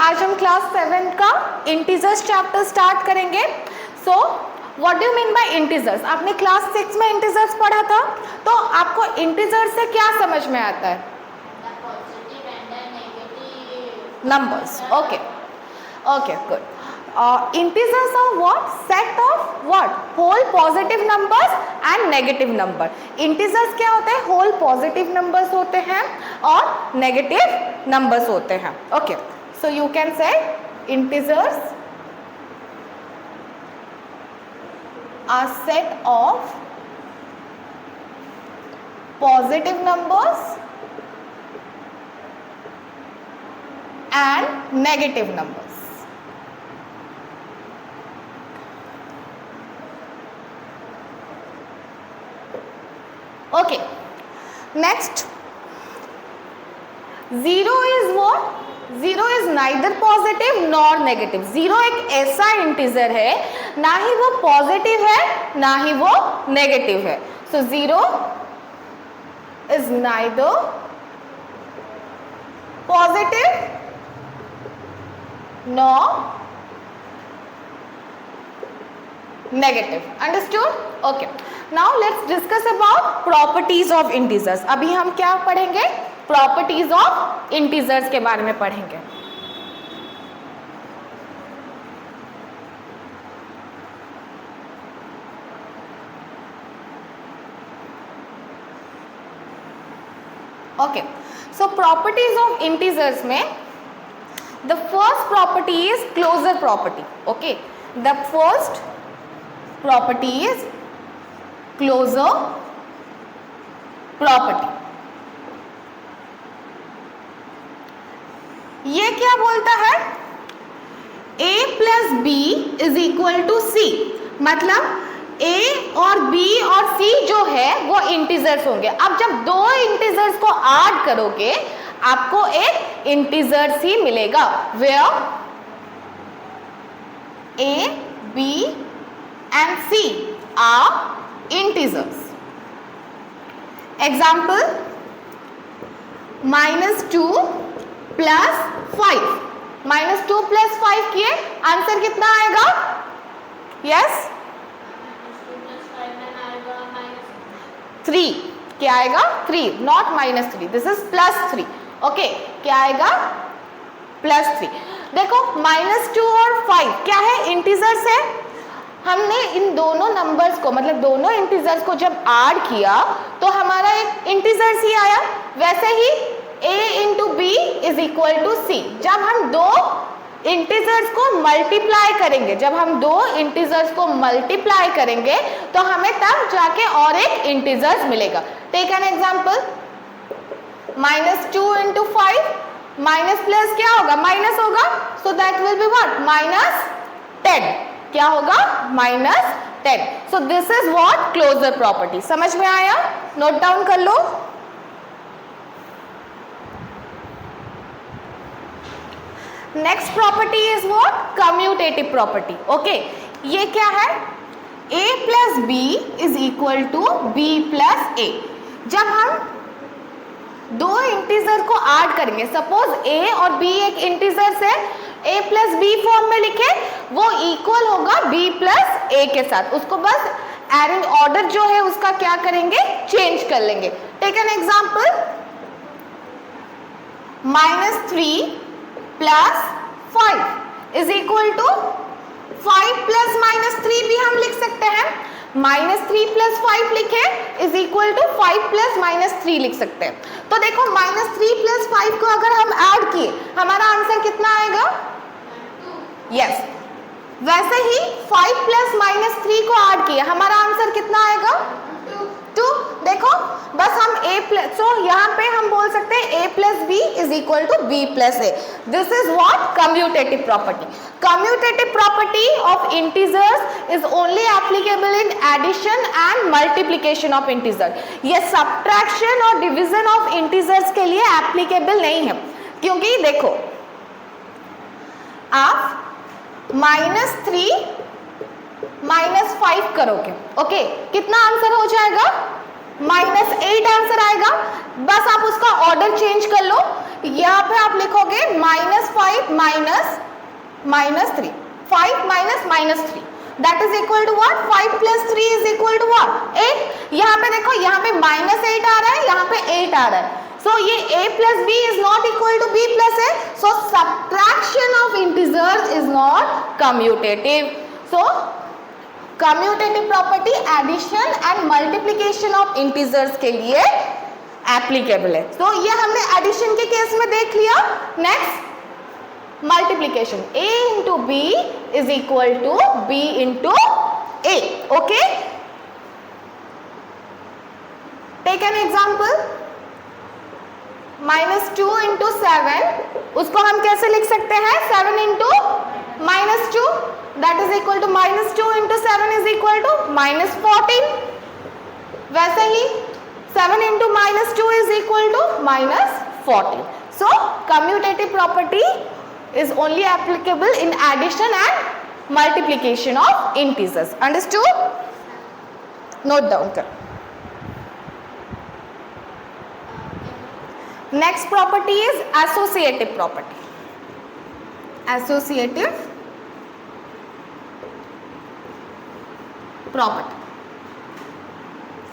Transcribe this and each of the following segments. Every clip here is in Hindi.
आज हम क्लास 7 का इंटीजर्स चैप्टर स्टार्ट करेंगे। So what do you mean by integers? आपने क्लास 6 में इंटीजर्स पढ़ा था, तो आपको इंटीजर्स से क्या समझ में आता है? Numbers. Okay okay good. Integers are what? Set of what? Whole positive numbers and negative number. Integers क्या होते हैं? होल पॉजिटिव नंबर्स होते हैं और नेगेटिव नंबर्स होते हैं। Okay, so you can say integers are set of positive numbers and negative numbers. Okay, next, zero is what? Zero is neither positive nor negative. Zero एक ऐसा इंटीजर है, ना ही वो पॉजिटिव है ना ही वो नेगेटिव है. So zero is neither positive nor negative. Understood? Okay. Now let's discuss about properties of integers. अभी हम क्या पढ़ेंगे? Properties of integers के बारे में पढ़ेंगे. Okay. So properties of integers में the first property is closure property. Okay, the first property is closure property. ये क्या बोलता है? a plus b is equal to c. मतलब a और b और c जो है वो इंटीजर्स होंगे. अब जब दो इंटीजर्स को ऐड करोगे आपको एक इंटीजर्स ही मिलेगा. Where a, b and c are integers. Example, -2 plus 5. -2 plus 5 किए आंसर कितना आएगा? यस, 3. क्या आएगा? 3, नॉट -3. This is +3. ओके, क्या आएगा? +3. देखो -2 और 5 क्या है? इंटीजर्स है. हमने इन दोनों नंबर्स को मतलब दोनों इंटीजर्स को जब ऐड किया तो हमारा एक इंटीजर्स ही आया. वैसे ही a into B is equal to C. जब हम दो इंटीजर्स को मल्टीप्लाई करेंगे, जब हम दो इंटीजर्स को मल्टीप्लाई करेंगे तो हमें तब जाके और एक इंटीजर्स मिलेगा. Take an example, -2 into 5, minus plus क्या होगा? माइनस होगा. So that will be what? -10. क्या होगा? -10. So this is what? Closure property. समझ में आया? नोट डाउन कर लो. Next property is what? Commutative property. Okay, ये क्या है? a plus B is equal to B plus A. जब हम दो इंटीजर को ऐड करेंगे, सपोज a और b एक इंटीजर्स है, a प्लस बी फॉर्म में लिखे, वो इक्वल होगा b प्लस a के साथ. उसको बस अरेंज ऑर्डर जो है उसका क्या करेंगे? चेंज कर लेंगे. Take an example, -3 plus 5 is equal to 5 plus -3 भी हम लिख सकते हैं. -3 प्लस 5 लिखे इज इक्वल टू 5 प्लस -3 लिख सकते हैं. तो देखो -3 प्लस 5 को अगर हम ऐड किए हमारा आंसर कितना आएगा? यस. वैसे ही 5 प्लस -3 को ऐड किए हमारा आंसर कितना आएगा? 2. देखो बस हम a प्लस, सो यहाँ पे हम बोल सकते हैं a plus B is equal to B plus A. This is what? Commutative property. Commutative property of integers is only applicable in addition and multiplication of integer. ये सब्ट्रैक्शन और डिवीजन ऑफ इंटीजर्स के लिए एप्लीकेबल नहीं है, क्योंकि देखो आप -3 -5 करोगे, ओके, कितना आंसर हो जाएगा? -8 आंसर आएगा। बस आप उसका ऑर्डर चेंज कर लो, यहाँ पे आप लिखोगे -5 minus 3, 5 minus 3 that is equal to what, 5 plus 3 is equal to what 8। यहाँ पे देखो, यहाँ पे -8 आ रहा है, यहाँ पे 8 आ रहा है, so ये a plus b is not equal to b plus a, so subtraction of integers is not commutative। so commutative property addition and multiplication of integers के लिए एप्लीकेबल है। तो ये हमने एडिशन के केस में देख लिया। Next multiplication, a into B is equal to b into a। Okay, take an example, -2 into 7, उसको हम कैसे लिख सकते हैं, 7 into -2 that is equal to -2 into 7 is equal to -14। वैसे ही 7 into -2 is equal to -14। so commutative property is only applicable in addition and multiplication of integers। understood? note down kar। next property is associative property। associative property,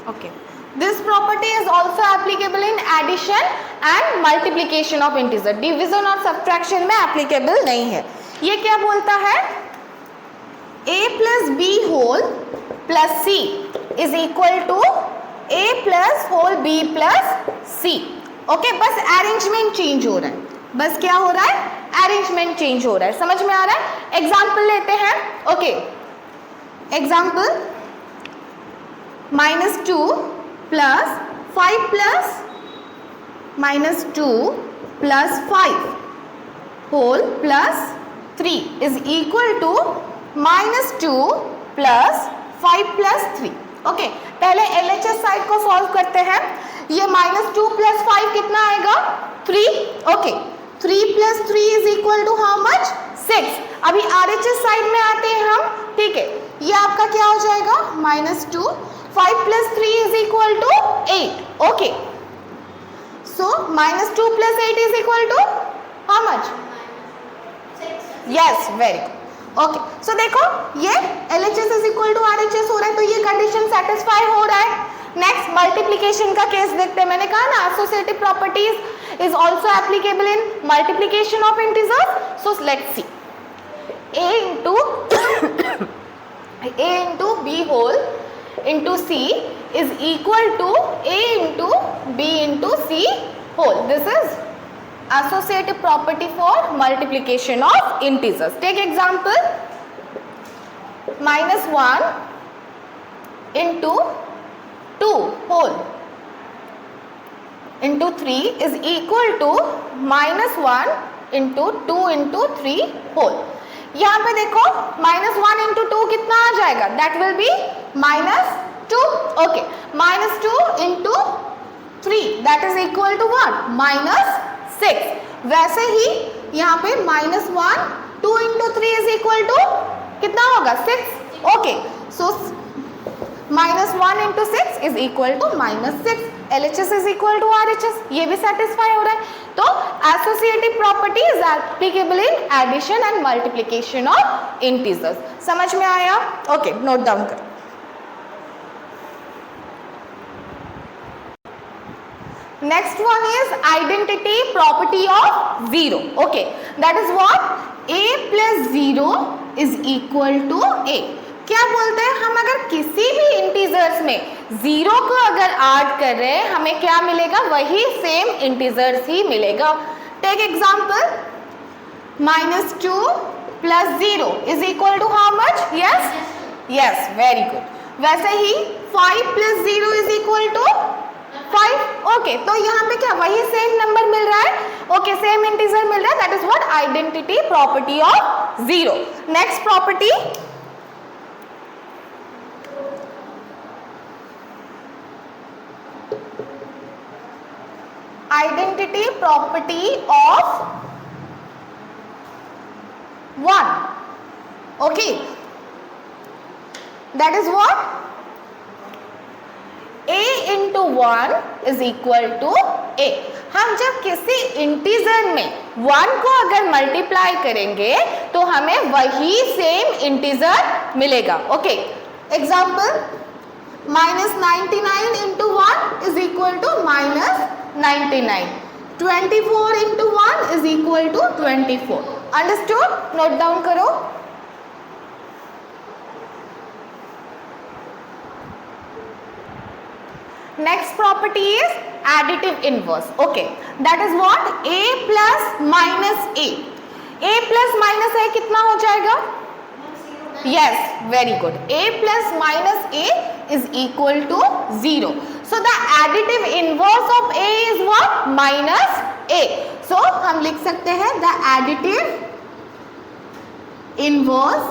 okay, this property is also applicable in addition and multiplication of integer, division और subtraction में applicable नहीं है। ये क्या बोलता है, a plus b whole plus c is equal to a plus whole b plus c। Okay, बस अरेंजमेंट चेंज हो रहा है, बस क्या हो रहा है, अरेंजमेंट चेंज हो रहा है। समझ में आ रहा है? एग्जाम्पल लेते हैं। Okay, example -2 plus 5 plus -2 plus 5 whole plus 3 is equal to -2 plus 5 plus 3। Okay, पहले LHS साइड को सॉल्व करते हैं। ये -2 प्लस 5 कितना आएगा, 3। Okay, 3 plus 3 is equal to how much, 6। अभी RHS साइड में आते हैं हम, ठीक है। ये आपका क्या हो जाएगा, -2, 5 plus 3 is equal to 8। Okay, so -2 plus 8 is equal to how much, 6। Yes, very good. Okay, so देखो ये LHS is equal to RHS हो रहा है, तो ये कंडीशन सेटिस्फाई हो रहा है। नेक्स्ट मल्टीप्लिकेशन का केस देखते हैं। मैंने कहा ना, associative properties is also applicable in multiplication of integers. So let's see, a into b whole into c is equal to a into b into c whole. This is associative property for multiplication of integers. Take example, -1 into 2 whole into 3 is equal to -1 into 2 into 3 whole। यहाँ पे देखो -1 into 2 कितना आ जाएगा, that will be -2। Okay, -2 into 3 that is equal to what, -6। वैसे ही यहाँ पे -1 2 into 3 is equal to कितना होगा, 6। Okay, so -1 into 6 is equal to -6। LHS is equal to RHS, ये भी सेटिस्फाई हो रहा है। तो associative property is applicable in addition and multiplication of integers. समझ में आया? ओके, नोट डाउन करो। Next one is identity property of 0। Okay, that is what, a plus 0 is equal to a। क्या बोलते हैं, हम अगर किसी भी इंटीजर्स में 0 को अगर ऐड कर रहे हैं, हमें क्या मिलेगा, वही सेम इंटीजर्स ही मिलेगा। Take example, -2 plus 0 is equal to how much, yes yes, very good. वैसे ही 5 plus 0 is equal to 5। Okay, तो यहाँ पे क्या वही सेम नंबर मिल रहा है, ओके, सेम इंटीजर मिल रहा है, that is what identity property of 0। Next property, identity property of 1। okay, that is what, a into 1 is equal to a। हम जब किसी इंटीजर में 1 को अगर मल्टीप्लाई करेंगे तो हमें वही सेम इंटीजर मिलेगा। Okay, example -99 into 1 is equal to -99, 24 into 1 is equal to 24। Understood? Note down करो। Next property is additive inverse. Okay, that is what? A plus minus A. A plus minus A कितना हो जाएगा? Yes, very good. A plus minus A is equal to 0. So the additive inverse of A is what? Minus A. So हम लिख सकते हैं the additive inverse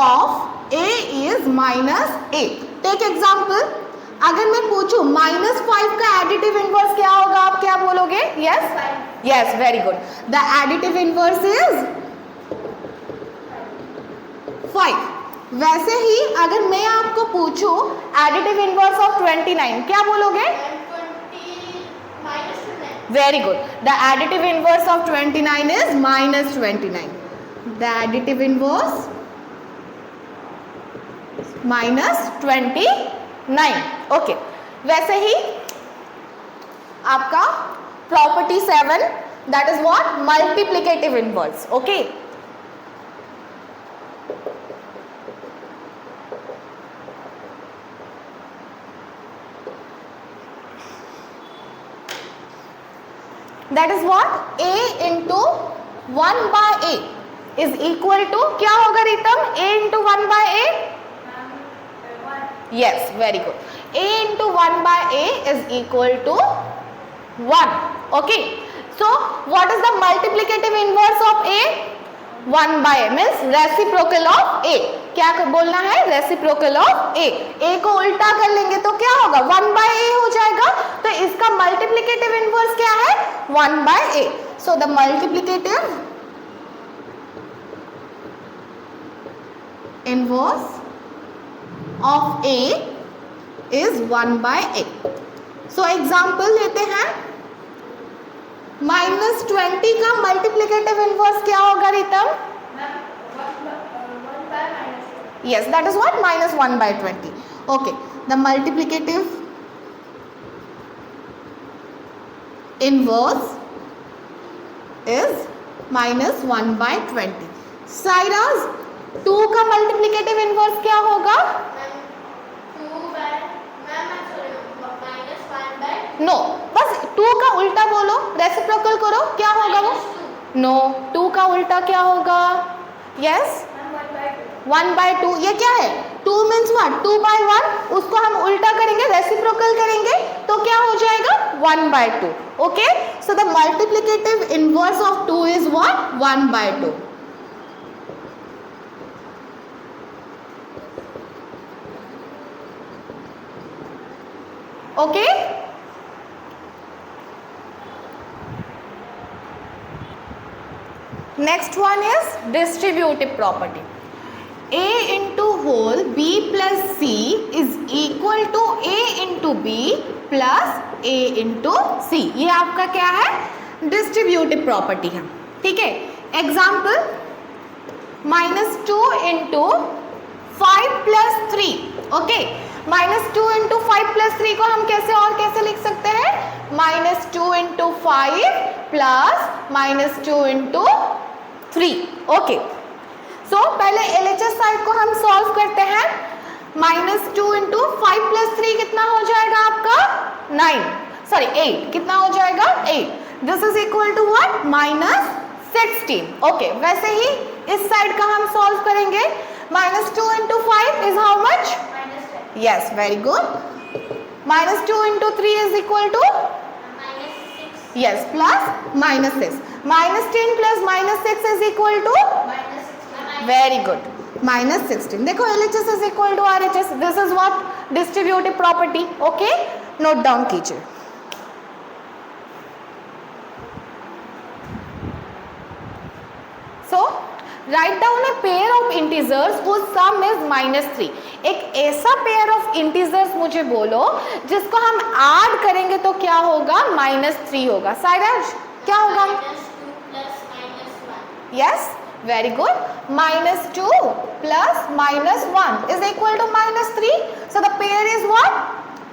of A is minus A. Take example, अगर मैं पूछूं -5 का एडिटिव इनवर्स क्या होगा, आप क्या बोलोगे? Yes yes, very good. The additive inverse is 5। वैसे ही अगर मैं आपको पूछूं एडिटिव इनवर्स ऑफ 29 क्या बोलोगे? Very good. The additive inverse of 29 is -29। The additive inverse -29। Okay, वैसे ही आपका property 7, that is what? Multiplicative inverse. Okay, that is what? A into 1 by A is equal to क्या होगा Ritam? A into 1 by A? Yes, very good. A into 1 by A is equal to 1. Okay. So, what is the multiplicative inverse of A? 1 by A means reciprocal of A. क्या बोलना है? Reciprocal of A. A को उल्टा कर लेंगे तो क्या होगा? 1 by A हो जाएगा। तो इसका multiplicative inverse क्या है? 1 by A. So, the multiplicative inverse of A is 1 by A. So example लेते हैं, -20 का multiplicative inverse क्या होगा Ritam? Yes, that is what? -1 by 20. Okay, the multiplicative inverse is -1 by 20. Cyrus, 2 का मल्टीप्लिकेटिव इनवर्स क्या होगा? नो, बस 2 का उल्टा बोलो, रेसिप्रोकल करो, क्या होगा वो? नो, 2 का उल्टा क्या होगा? Yes, 1 by 2। ये क्या है? 2 मीन्स व्हाट? 2 by 1। उसको हम उल्टा करेंगे, रेसिप्रोकल करेंगे तो क्या हो जाएगा? 1 by 2। Okay, so the multiplicative inverse of 2 is what? 1 by 2। Okay, next one is distributive property. A into whole B plus C is equal to A into B plus A into C. ये आपका क्या है? डिस्ट्रीब्यूटिव प्रॉपर्टी है। ठीक है, example -2 into 5 plus 3. Okay, -2 into 5 plus 3 को हम कैसे और कैसे लिख सकते हैं? -2 into 5 plus -2 into 3. ओके, सो पहले LHS साइड को हम सॉल्व करते हैं। -2 into 5 plus 3 कितना हो जाएगा आपका? 8। कितना हो जाएगा? 8। This is equal to what? -16। Okay, वैसे ही इस साइड का हम सॉल्व करेंगे। -2 into 5 is how much? Yes, very good. -2 into 3 is equal to? Yes, plus -6. -10 plus -6 is equal to? Very good. -16. देखो, LHS is equal to RHS. This is what? Distributive property. Okay, note down कीजिए। So write down a pair of integers whose sum is -3। एक ऐसा पेयर ऑफ इंटीजर्स मुझे बोलो जिसको हम ऐड करेंगे तो क्या होगा, -3 होगा। साइराज क्या होगा? Yes, very good. -2 plus -1 is equal to -3, so the pair is what?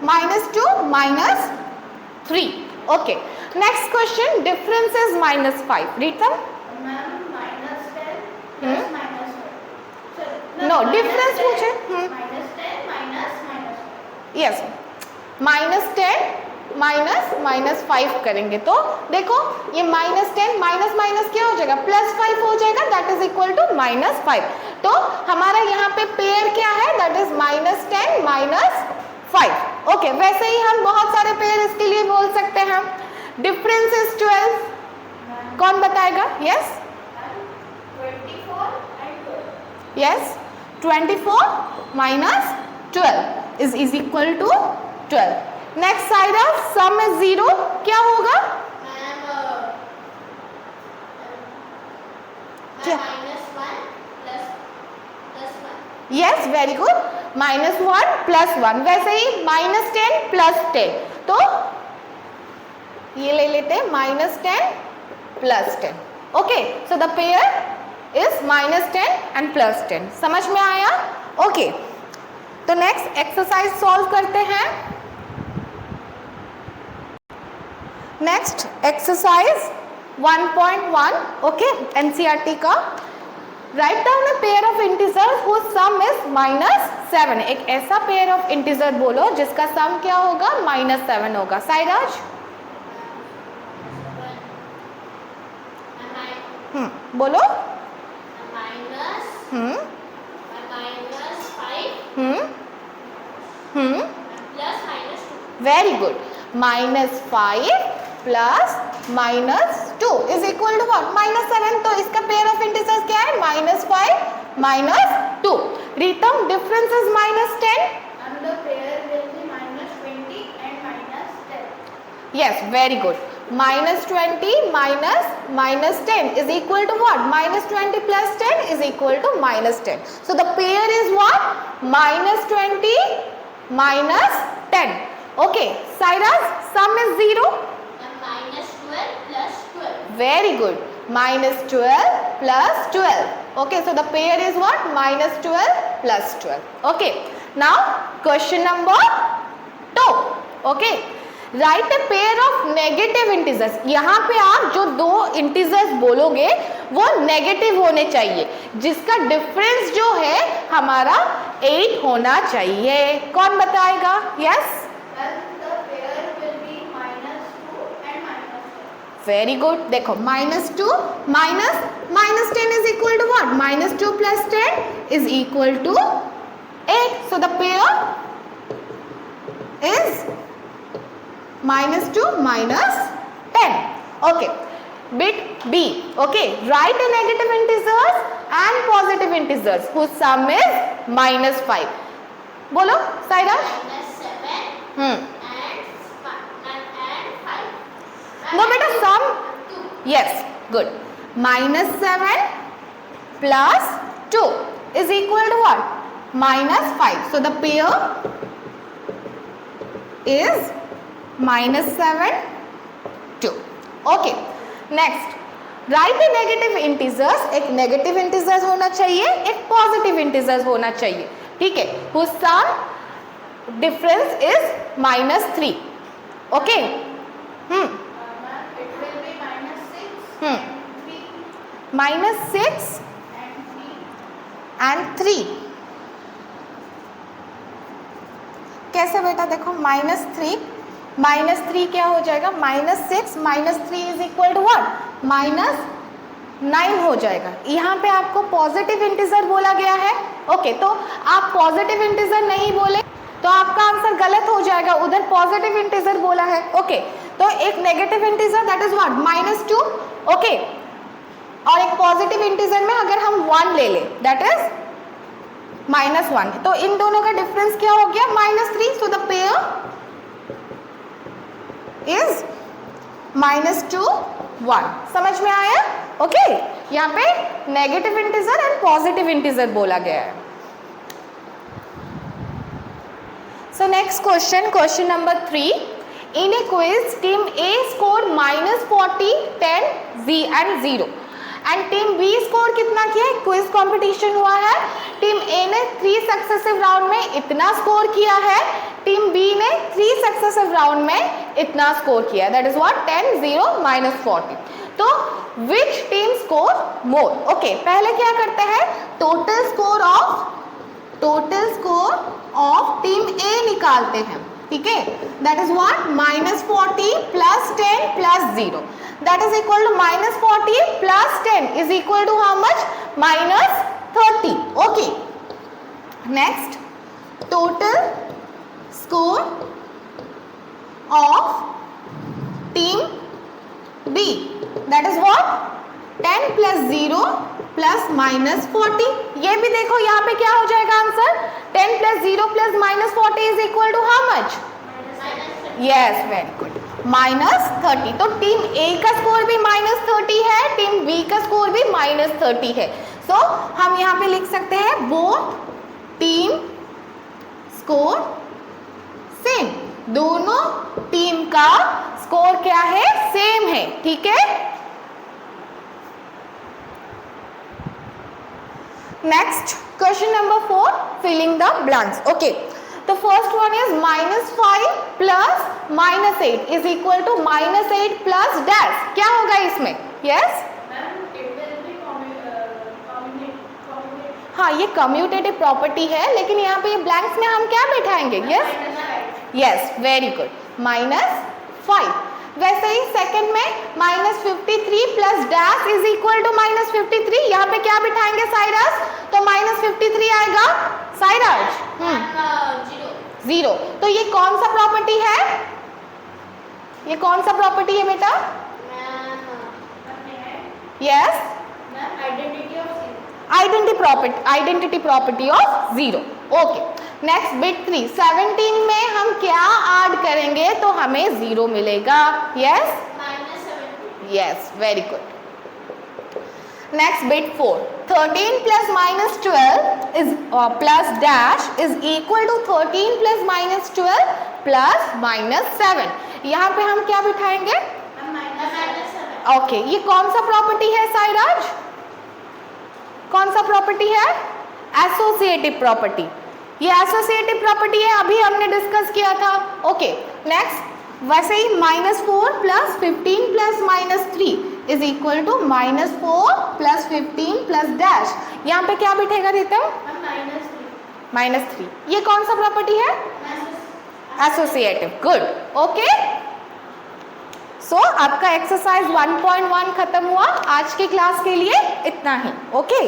-2 -3। okay, next question, difference is -5, read them। no, difference पूछे। yes, -10 -5 करेंगे तो देखो ये -10 माइनस क्या हो जाएगा, +5 हो जाएगा, दैट इज इक्वल टू -5। तो हमारा यहाँ पे पेयर क्या है, दैट इज -10 -5। ओके, वैसे ही हम बहुत सारे पेयर इसके लिए बोल सकते हैं। डिफरेंस इज 12, कौन बताएगा? Yes, 24 -12 is equal to 12। Next side of sum is 0, क्या होगा? Yes, very good, -1 + 1। वैसे ही -10 + 10, तो ये ले लेते हैं -10 + 10। Okay, so the pair is -10 and +10। समझ में आया? ओके, तो नेक्स्ट एक्सरसाइज सॉल्व करते हैं। नेक्स्ट एक्सरसाइज 1.1, ओके, एनसीईआरटी का। Write down a pair of integers whose sum is -7। एक ऐसा पेयर ऑफ इंटीजर बोलो जिसका सम क्या होगा, -7 होगा। साइराज बोलो। Very good, -5 + -2 is equal to what, -7। तो इसका पेयर ऑफ इंटीजर्स क्या है, -5 -2। Ritam, difference is -10 and the pair will be -20 and -10। yes, very good। -20 -10 is equal to what, -20 + 10 is equal to -10। so the pair is what, -20 -10। okay, Cyrus, sum is 0। -12 + 12। very good, -12 + 12। okay, so the pair is what, -12 + 12। okay, now question number 2। okay, right a pair of negative integers. यहाँ पे आप जो दो इंटीजर्स बोलोगे वो नेगेटिव होने चाहिए, जिसका डिफरेंस जो है हमारा 8 होना चाहिए। कौन बताएगा? Yes, very good. देखो -2 -10 is equal to what, -2 + 10 is equal to 8। So the pair is -2 -10। okay, bit B। okay, write a negative integers and positive integers whose sum is -5। बोलो साइराज। -7 and 5। no बेटा, sum, yes, good। -7 + 2 is equal to what, -5। so the pair is -7 2। okay, next, write the negative integers। एक नेगेटिव इंटीजर्स होना चाहिए, एक पॉजिटिव इंटीजर्स होना चाहिए, ठीक है, whose sum difference is -3। okay, it will be -6 and 3 -6 and 3। कैसे बेटा? देखो -3 क्या हो जाएगा, -6 -3 इज इक्वल टू व्हाट, -9 हो जाएगा। यहाँ पे आपको पॉजिटिव इंटीजर बोला गया है। ओके, तो आप पॉजिटिव इंटीजर नहीं बोले तो आपका आंसर गलत हो जाएगा, उधर पॉजिटिव इंटीजर बोला है। ओके, तो एक negative integer that is what, -2। Okay, और एक पॉजिटिव इंटीजर में अगर हम 1 ले ले दैट इज -1, तो इन दोनों का डिफरेंस क्या हो गया, -3। सो द पेयर is -2 1। समझ में आया? ओके, यहाँ पे negative integer and positive integer बोला गया है। So next question, question number 3. In a quiz, team A scored -40, 10, and 0. And team B score कितना किया है? क्विज कंपटीशन हुआ है, टीम A ने 3 सक्सेसिव राउंड में इतना स्कोर किया है, टीम B ने 3 सक्सेसिव राउंड में इतना स्कोर किया है, दैट इज व्हाट 10, 0, -40। तो which team score more? Okay, पहले क्या करते हैं, total score of team A निकालते हैं, ठीक है, that is what -40 + 10 + 0, that is equal to -40 + 10 is equal to how much? -30. Okay, next, total score of team B, that is what 10 + 0 + -40। ये भी देखो यहाँ पे क्या हो जाएगा answer, 10 + 0 + -40 is equal to how much? Yes, very good, -30। तो टीम A का स्कोर भी -30 है, टीम B का स्कोर भी -30 है। सो हम यहाँ पे लिख सकते हैं बोथ टीम स्कोर सेम, दोनों टीम का स्कोर क्या है, सेम है, ठीक है। Next question number 4, filling the blanks. Okay, तो first one is -5 + -8 is equal to -8 + dash. क्या होगा इसमें? यस, हाँ, ये कम्यूटेटिव प्रॉपर्टी है, लेकिन यहाँ पे ये ब्लैंक्स में हम क्या बैठाएंगे? Yes, very good, -5। वैसे ही सेकंड में -53 + डैश इज इक्वल टू -53, यहाँ पे क्या बिठाएंगे साइरस? तो -53 आएगा साइरस, 0। तो ये कौन सा प्रॉपर्टी है? ये कौन सा प्रॉपर्टी है बेटा? Yes, identity property of 0। Okay, next bit 3, 17 में हम क्या ऐड करेंगे तो हमें 0 मिलेगा? Yes, yes, very good. Next bit 4, 13 + -12 is plus dash is equal to 13 + -12 + -7। यहाँ पे हम क्या बिठाएंगे? ओके, ये कौन सा प्रॉपर्टी है साइराज? कौन सा प्रॉपर्टी है? Associative property. ये एसोसिएटिव प्रॉपर्टी है, अभी हमने डिस्कस किया था। ओके, नेक्स्ट, वैसे ही -4 + 15 + -3 इज इक्वल टू -4 + 15 + डैश। यहाँ पे क्या बिठेगा देता हूँ? -3। ये कौन सा प्रॉपर्टी है? एसोसिएटिव। Good, okay. सो आपका एक्सरसाइज 1.1 खत्म हुआ। आज की क्लास के लिए इतना ही। ओके।